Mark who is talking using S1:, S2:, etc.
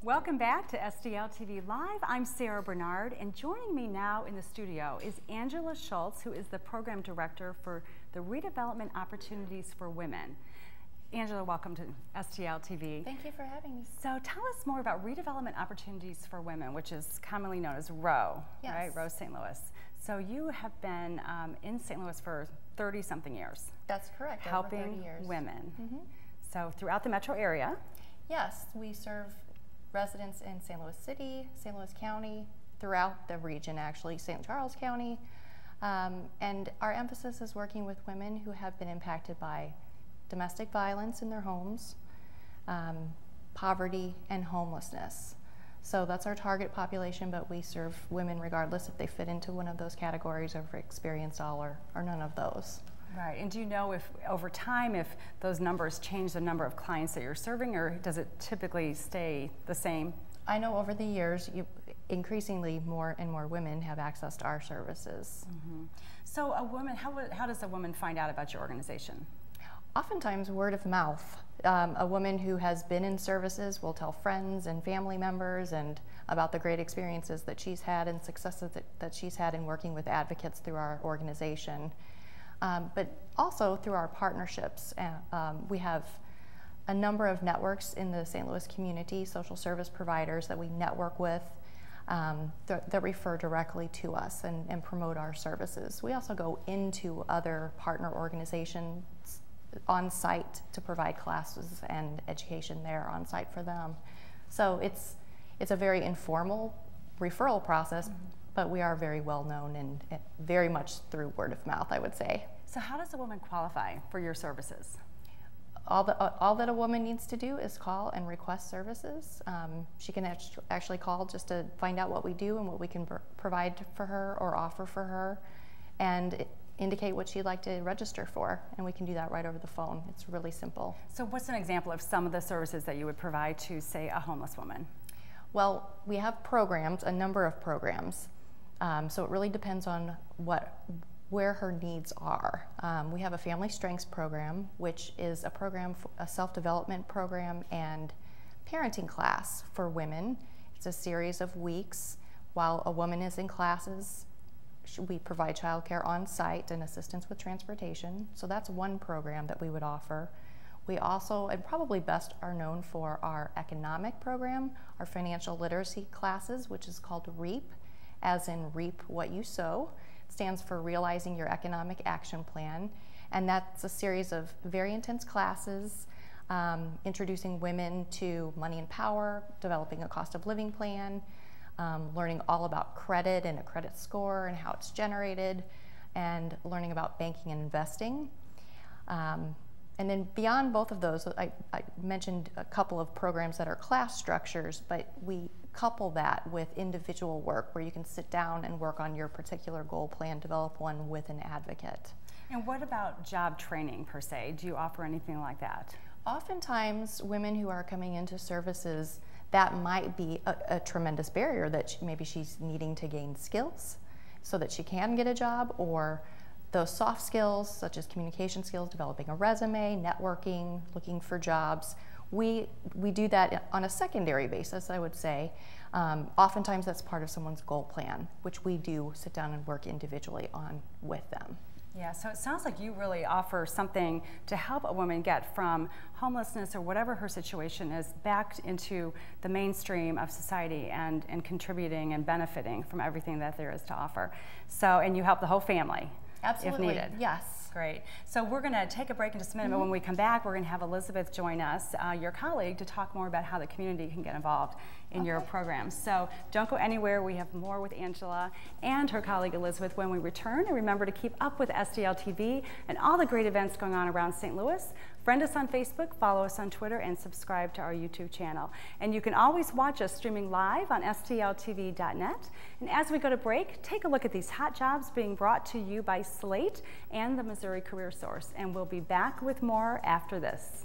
S1: Welcome back to STL TV Live. I'm Sarah Bernard, and joining me now in the studio is Angela Schultz, who is the Program Director for the Redevelopment Opportunities for Women. Angela, welcome to STL TV.
S2: Thank you for having me.
S1: So tell us more about Redevelopment Opportunities for Women, which is commonly known as ROW,
S2: Yes.
S1: right? ROW St. Louis. So you have been in St. Louis for 30-something years.
S2: That's correct,
S1: helping
S2: over 30 years.
S1: women. So throughout the metro area.
S2: Yes, we serve residents in St. Louis City, St. Louis County, throughout the region actually, St. Charles County. And our emphasis is working with women who have been impacted by domestic violence in their homes, poverty, and homelessness. So that's our target population, but we serve women regardless if they fit into one of those categories or have experienced all or none of those.
S1: Right, and do you know if over time if those numbers change the number of clients that you're serving, or does it typically stay the same?
S2: I know over the years, increasingly more and more women have access to our services.
S1: So a woman, how does a woman find out about your organization?
S2: Oftentimes word of mouth. A woman who has been in services will tell friends and family members and about the great experiences that she's had and successes that she's had in working with advocates through our organization. But also through our partnerships. We have a number of networks in the St. Louis community, social service providers that we network with that refer directly to us and promote our services. We also go into other partner organizations on site to provide classes and education there on site for them. So it's a very informal referral process, but we are very well known and very much through word of mouth, I would say.
S1: So how does a woman qualify for your services?
S2: All that a woman needs to do is call and request services. She can actually call just to find out what we do and what we can provide for her or offer for her, and indicate what she'd like to register for, and we can do that right over the phone. It's really simple.
S1: So what's an example of some of the services that you would provide to, say, a homeless woman?
S2: Well, we have programs, a number of programs. So it really depends on where her needs are. We have a family strengths program, which is a self-development program and parenting class for women. It's a series of weeks. While a woman is in classes, we provide childcare on site and assistance with transportation. So that's one program that we would offer. We also, and probably best, are known for our economic program, our financial literacy classes, which is called REAP, as in reap what you sow. It stands for Realizing Your Economic Action Plan. And that's a series of very intense classes, introducing women to money and power, developing a cost of living plan, learning all about credit and a credit score and how it's generated, and learning about banking and investing. And then beyond both of those, I mentioned a couple of programs that are class structures, but we couple that with individual work where you can sit down and work on your particular goal plan, develop one with an advocate.
S1: And what about job training per se? Do you offer anything like that?
S2: Oftentimes, women who are coming into services, that might be a tremendous barrier that maybe she's needing to gain skills so that she can get a job, or those soft skills such as communication skills, developing a resume, networking, looking for jobs. We do that on a secondary basis, I would say. Oftentimes that's part of someone's goal plan, which we do sit down and work individually on with them.
S1: Yeah, so it sounds like you really offer something to help a woman get from homelessness or whatever her situation is back into the mainstream of society and contributing and benefiting from everything that there is to offer. So, and you help the whole family.
S2: Absolutely,
S1: if needed.
S2: Yes.
S1: Great. So we're going to take a break in just a minute, but when we come back, we're going to have Elizabeth join us, your colleague, to talk more about how the community can get involved in your program. So don't go anywhere. We have more with Angela and her colleague Elizabeth when we return. And remember to keep up with STL TV and all the great events going on around St. Louis. Friend us on Facebook, follow us on Twitter, and subscribe to our YouTube channel. And you can always watch us streaming live on stltv.net. And as we go to break, take a look at these hot jobs being brought to you by Slate and the Missouri Career Source. And we'll be back with more after this.